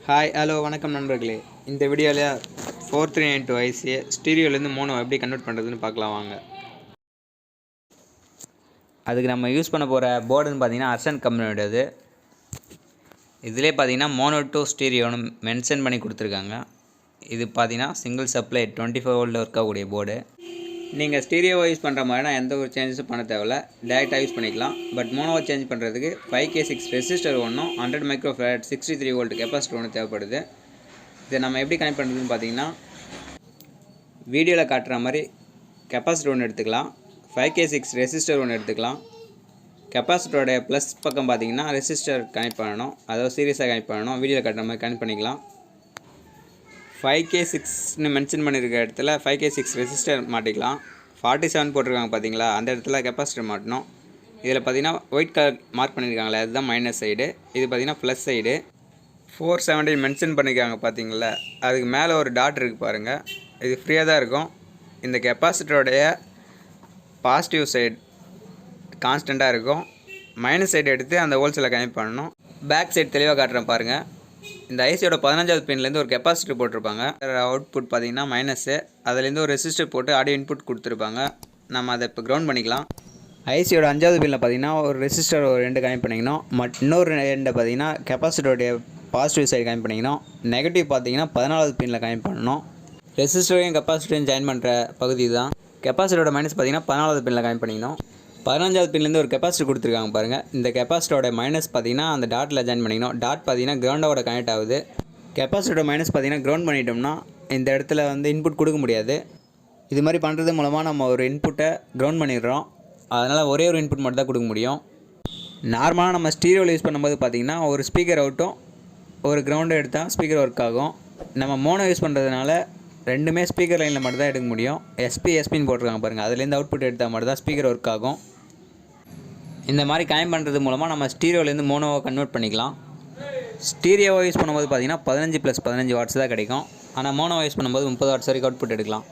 Hi hello வணக்கம் நண்பர்களே. இந்த வீடியோவில் 4392 ஐசியை ஸ்டீரியோலேருந்து மோனோ எப்படி கன்வெர்ட் பண்ணுறதுன்னு பார்க்கலாம் வாங்க. அதுக்கு நம்ம யூஸ் பண்ண போகிற போர்டுன்னு பார்த்தீங்கன்னா அர்சன் கம்பெனியோடது. இதிலே பார்த்தீங்கன்னா மோனோ டு ஸ்டீரியோன்னு மென்ஷன் பண்ணி கொடுத்துருக்காங்க. இது பார்த்தீங்கன்னா சிங்கிள் சப்ளை 24 வோல்ட்டில் ஒர்க் ஆகக்கூடிய போர்டு. நீங்கள் ஸ்டீரியோவை யூஸ் பண்ணுற மாதிரினா எந்த ஒரு சேஞ்சஸும் பண்ண தேவையில்ல, டேரெக்டாக யூஸ் பண்ணிக்கலாம். பட் மோனோவை சேஞ்ச் பண்ணுறதுக்கு 5K6 ரெசிஸ்டர் ஒன்றும் 100 மைக்ரோஃபேரட் 63 வோல்ட் கெப்பாசிட்டர் ஒன்று தேவைப்படுது. இதை நம்ம எப்படி கனெக்ட் பண்ணுறதுன்னு பார்த்தீங்கன்னா, வீடியோவில் காட்டுற மாதிரி கெப்பாசிட்டர் ஒன்று எடுத்துக்கலாம், 5K6 ரெசிஸ்டர் ஒன்று எடுத்துக்கலாம். கெப்பாசிட்டரோடைய ப்ளஸ் பக்கம் பார்த்தீங்கன்னா ரெசிஸ்டர் கனெக்ட் பண்ணணும், அதாவது சீரியஸாக கனெக்ட் பண்ணணும். வீடியோவில் காட்டுற மாதிரி கனெக்ட் பண்ணிக்கலாம். 5K6ன்னு மென்ஷன் பண்ணியிருக்க இடத்துல 5K6 ரெசிஸ்டர் மாட்டிக்கலாம். 47 போட்டிருக்காங்க பார்த்தீங்களா, அந்த இடத்துல கெப்பாசிட்டர் மாட்டணும். இதில் பார்த்தீங்கன்னா ஒயிட் கலர் மார்க் பண்ணியிருக்காங்களே, அதுதான் மைனஸ் சைடு. இது பார்த்தீங்கன்னா ப்ளஸ் சைடு. 470 மென்ஷன் பண்ணியிருக்காங்க பார்த்தீங்களா, அதுக்கு மேலே ஒரு டாட் இருக்குது பாருங்கள். இது ஃப்ரீயாக தான் இருக்கும். இந்த கெப்பாசிட்டரோடைய பாசிட்டிவ் சைடு கான்ஸ்டண்ட்டாக இருக்கும். மைனஸ் சைடு எடுத்து அந்த ஹோல்ஸில் கனெக்ட் பண்ணணும். பேக் சைடு தெளிவாக காட்டுறேன் பாருங்கள். இந்த ஐசியோட 15வது பின்லேருந்து ஒரு கெப்பாசிட்டர் போட்டிருப்பாங்க. அவுட்புட் பார்த்தீங்கன்னா மைனஸு, அதுலேருந்து ஒரு ரெசிஸ்டர் போட்டு ஆடியோ இன்புட் கொடுத்துருப்பாங்க. நம்ம அதை இப்போ கிரவுண்ட் பண்ணிக்கலாம். ஐசியோட 5வது பின்னில் பார்த்தீங்கன்னா ஒரு ரெசிஸ்டர் ஒரு 2 கனெக்ட் பண்ணிக்கணும். இன்னொரு 2 பார்த்தீங்கன்னா கெப்பாசிட்டருடைய பாசிட்டிவ் சைடு கனெக்ட் பண்ணிக்கணும். நெகட்டிவ் பார்த்தீங்கன்னா 14வது பின்னில் கனெக்ட் பண்ணணும். ரெசிஸ்டரையும் கெப்பாசிட்டரையும் ஜாயின் பண்ணுற பகுதி தான். கெப்பாசிட்டரோட மைனஸ் பார்த்தீங்கன்னா 14வது பின்னில் கனெக்ட் பண்ணிக்கணும். 15வது பின்லேருந்து ஒரு கெப்பாசிட்டர் கொடுத்துருக்காங்க பாருங்கள். இந்த கெப்பாசிட்டரோட மைனஸ் பார்த்தீங்கன்னா அந்த டாட்டில் ஜாயின் பண்ணிக்கணும். டாட் பார்த்தீங்கன்னா கிரவுண்டோட கனெக்ட் ஆகுது. கெப்பாசிட்டரோட மைனஸ் பார்த்தீங்கன்னா கிரவுண்ட் பண்ணிட்டோம்னா இந்த இடத்துல இன்புட் கொடுக்க முடியாது. இது மாதிரி பண்ணுறது மூலமாக நம்ம ஒரு இன்புட்டை கிரவுண்ட் பண்ணிடுறோம். அதனால் ஒரே ஒரு இன்புட் மட்டும் தான் கொடுக்க முடியும். நார்மலாக நம்ம ஸ்டீரியோவில் யூஸ் பண்ணும்போது பார்த்திங்கன்னா ஒரு ஸ்பீக்கர் அவுட்டும் ஒரு கிரவுண்டை எடுத்தால் ஸ்பீக்கர் ஒர்க் ஆகும். நம்ம மோனோ யூஸ் பண்ணுறதுனால ரெண்டுமே ஸ்பீக்கர் லைனில் மட்டும் தான் எடுக்க முடியும். எஸ்பின்னு போட்டிருக்காங்க பாருங்கள், அதுலேருந்து அவுட்புட் எடுத்தால் மட்டும் தான் ஸ்பீக்கர் ஒர்க் ஆகும். இந்த மாதிரி கனெக்ட் பண்ணுறது மூலமாக நம்ம ஸ்டீரியோலேருந்து மோனோவை கன்வெர்ட் பண்ணிக்கலாம். ஸ்டீரியோவை யூஸ் பண்ணும்போது பார்த்திங்கன்னா 15 + 15 வாட்ஸ் தான் கிடைக்கும். ஆனால் மோனோவை யூஸ் பண்ணும்போது 30 வாட்ஸ் வரைக்கும் அவுட்புட் எடுக்கலாம்.